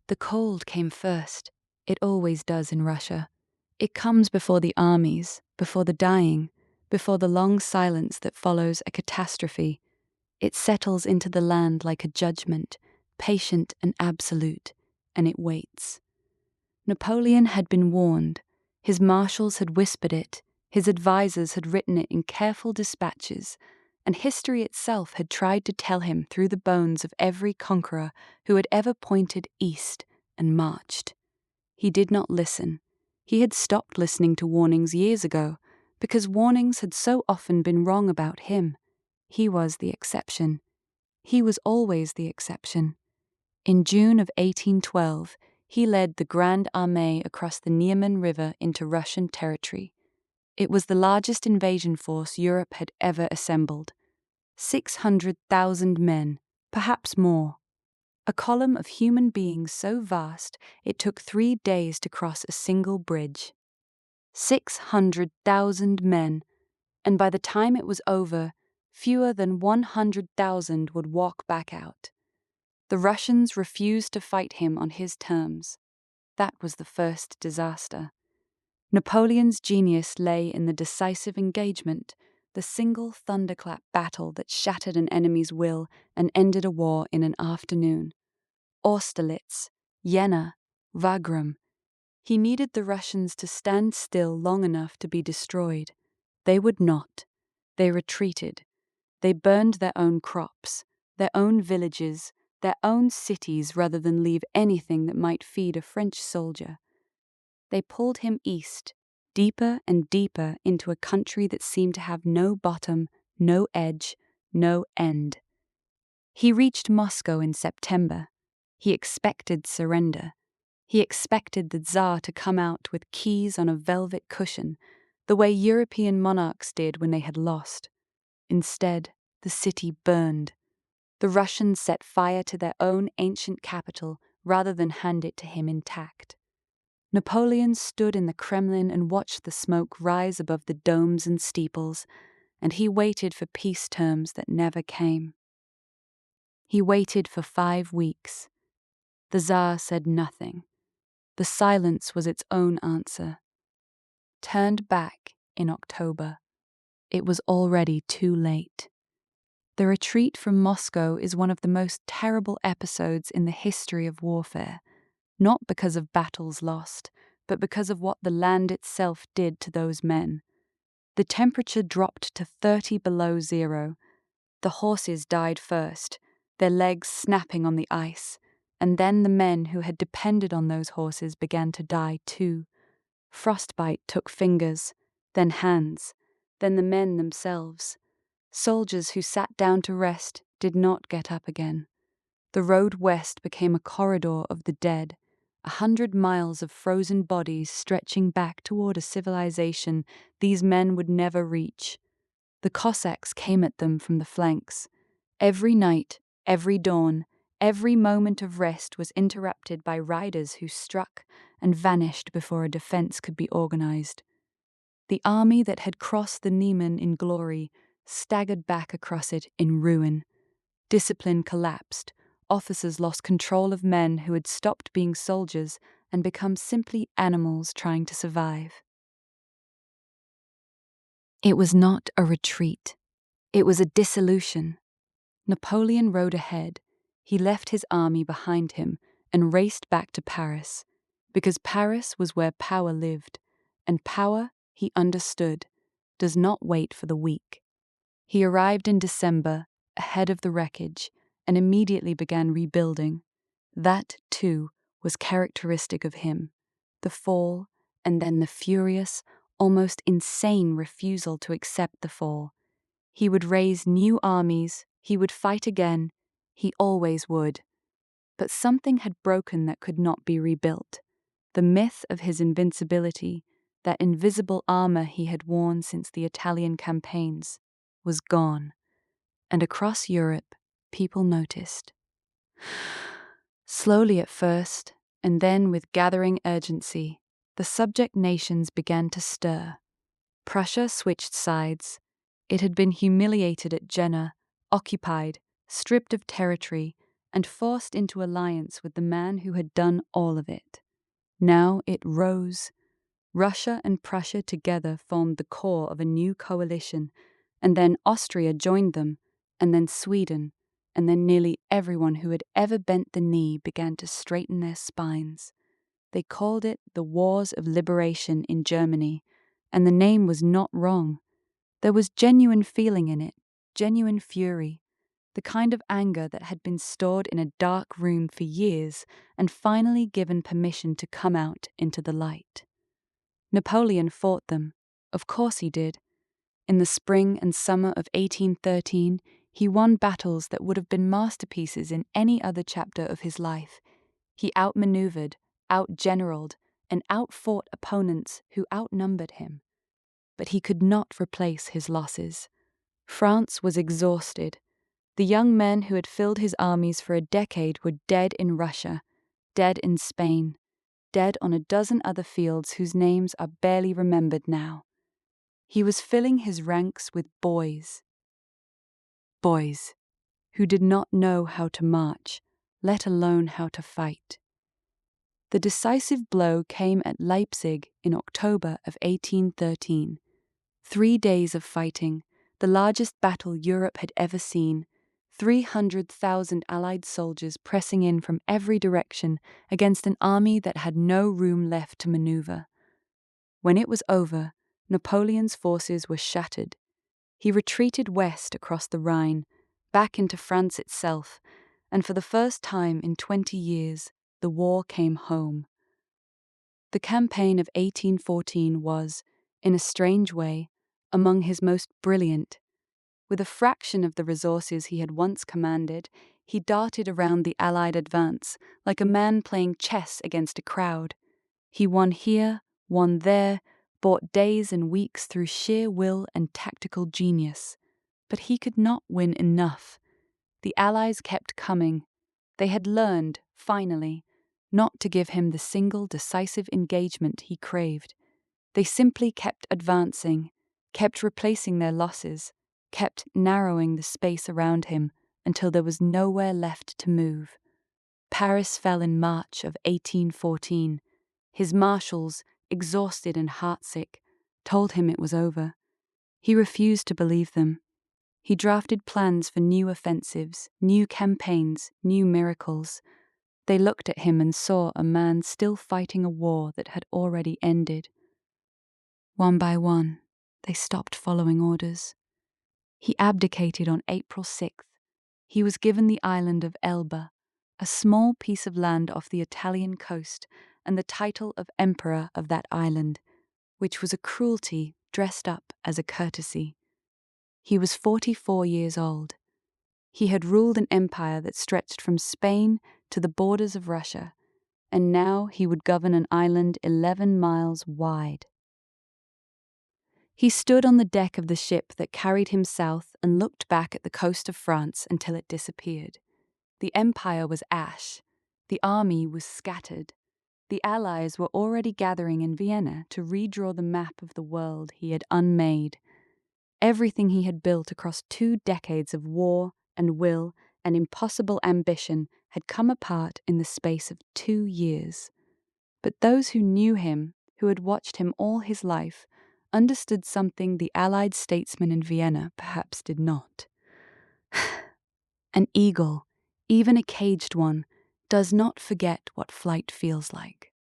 The cold came first. It always does in Russia. It comes before the armies, before the dying, before the long silence that follows a catastrophe. It settles into the land like a judgment, patient and absolute, and it waits. Napoleon had been warned. His marshals had whispered it, his advisers had written it in careful dispatches, and history itself had tried to tell him through the bones of every conqueror who had ever pointed east and marched. He did not listen. He had stopped listening to warnings years ago, because warnings had so often been wrong about him. He was the exception. He was always the exception. In June of 1812, he led the Grand Armée across the Niemen River into Russian territory. It was the largest invasion force Europe had ever assembled. 600,000 men, perhaps more. A column of human beings so vast it took 3 days to cross a single bridge. 600,000 men, and by the time it was over, fewer than 100,000 would walk back out. The Russians refused to fight him on his terms. That was the first disaster. Napoleon's genius lay in the decisive engagement, the single thunderclap battle that shattered an enemy's will and ended a war in an afternoon. Austerlitz, Jena, Wagram. He needed the Russians to stand still long enough to be destroyed. They would not. They retreated. They burned their own crops, their own villages, their own cities rather than leave anything that might feed a French soldier. They pulled him east, deeper and deeper into a country that seemed to have no bottom, no edge, no end. He reached Moscow in September. He expected surrender. He expected the Tsar to come out with keys on a velvet cushion, the way European monarchs did when they had lost. Instead, the city burned. The Russians set fire to their own ancient capital rather than hand it to him intact. Napoleon stood in the Kremlin and watched the smoke rise above the domes and steeples, and he waited for peace terms that never came. He waited for 5 weeks. The Tsar said nothing. The silence was its own answer. Turned back in October. It was already too late. The retreat from Moscow is one of the most terrible episodes in the history of warfare, not because of battles lost, but because of what the land itself did to those men. The temperature dropped to 30 below zero. The horses died first, their legs snapping on the ice, and then the men who had depended on those horses began to die too. Frostbite took fingers, then hands, then the men themselves. Soldiers who sat down to rest did not get up again. The road west became a corridor of the dead, 100 miles of frozen bodies stretching back toward a civilization these men would never reach. The Cossacks came at them from the flanks. Every night, every dawn, every moment of rest was interrupted by riders who struck and vanished before a defense could be organized. The army that had crossed the Niemen in glory staggered back across it in ruin. Discipline collapsed. Officers lost control of men who had stopped being soldiers and become simply animals trying to survive. It was not a retreat. It was a dissolution. Napoleon rode ahead. He left his army behind him and raced back to Paris, because Paris was where power lived, and power, he understood, does not wait for the weak. He arrived in December, ahead of the wreckage, and immediately began rebuilding. That, too, was characteristic of him. The fall, and then the furious, almost insane refusal to accept the fall. He would raise new armies, he would fight again, he always would. But something had broken that could not be rebuilt. The myth of his invincibility, that invisible armor he had worn since the Italian campaigns, was gone. And across Europe, people noticed. Slowly at first, and then with gathering urgency, the subject nations began to stir. Prussia switched sides. It had been humiliated at Jena, occupied, stripped of territory, and forced into alliance with the man who had done all of it. Now it rose. Russia and Prussia together formed the core of a new coalition, and then Austria joined them, and then Sweden, and then nearly everyone who had ever bent the knee began to straighten their spines. They called it the Wars of Liberation in Germany, and the name was not wrong. There was genuine feeling in it, genuine fury, the kind of anger that had been stored in a dark room for years and finally given permission to come out into the light. Napoleon fought them. Of course he did. In the spring and summer of 1813, he won battles that would have been masterpieces in any other chapter of his life. He outmaneuvered, outgeneraled, and outfought opponents who outnumbered him. But he could not replace his losses. France was exhausted. The young men who had filled his armies for a decade were dead in Russia, dead in Spain, dead on a dozen other fields whose names are barely remembered now. He was filling his ranks with boys who did not know how to march, let alone how to fight. The decisive blow came at Leipzig in October of 1813. 3 days of fighting, the largest battle Europe had ever seen, 300,000 Allied soldiers pressing in from every direction against an army that had no room left to maneuver. When it was over, Napoleon's forces were shattered. He retreated west across the Rhine, back into France itself, and for the first time in 20 years, the war came home. The campaign of 1814 was, in a strange way, among his most brilliant. With a fraction of the resources he had once commanded, he darted around the Allied advance like a man playing chess against a crowd. He won here, won there, bought days and weeks through sheer will and tactical genius. But he could not win enough. The Allies kept coming. They had learned, finally, not to give him the single decisive engagement he craved. They simply kept advancing, kept replacing their losses, kept narrowing the space around him until there was nowhere left to move. Paris fell in March of 1814. His marshals, exhausted and heartsick, told him it was over. He refused to believe them. He drafted plans for new offensives, new campaigns, new miracles. They looked at him and saw a man still fighting a war that had already ended. One by one, they stopped following orders. He abdicated on April 6th. He was given the island of Elba, a small piece of land off the Italian coast, and the title of Emperor of that island, which was a cruelty dressed up as a courtesy. He was 44 years old. He had ruled an empire that stretched from Spain to the borders of Russia, and now he would govern an island 11 miles wide. He stood on the deck of the ship that carried him south and looked back at the coast of France until it disappeared. The empire was ash. The army was scattered. The Allies were already gathering in Vienna to redraw the map of the world he had unmade. Everything he had built across 2 decades of war and will and impossible ambition had come apart in the space of 2 years. But those who knew him, who had watched him all his life, understood something the Allied statesmen in Vienna perhaps did not. An eagle, even a caged one, does not forget what flight feels like.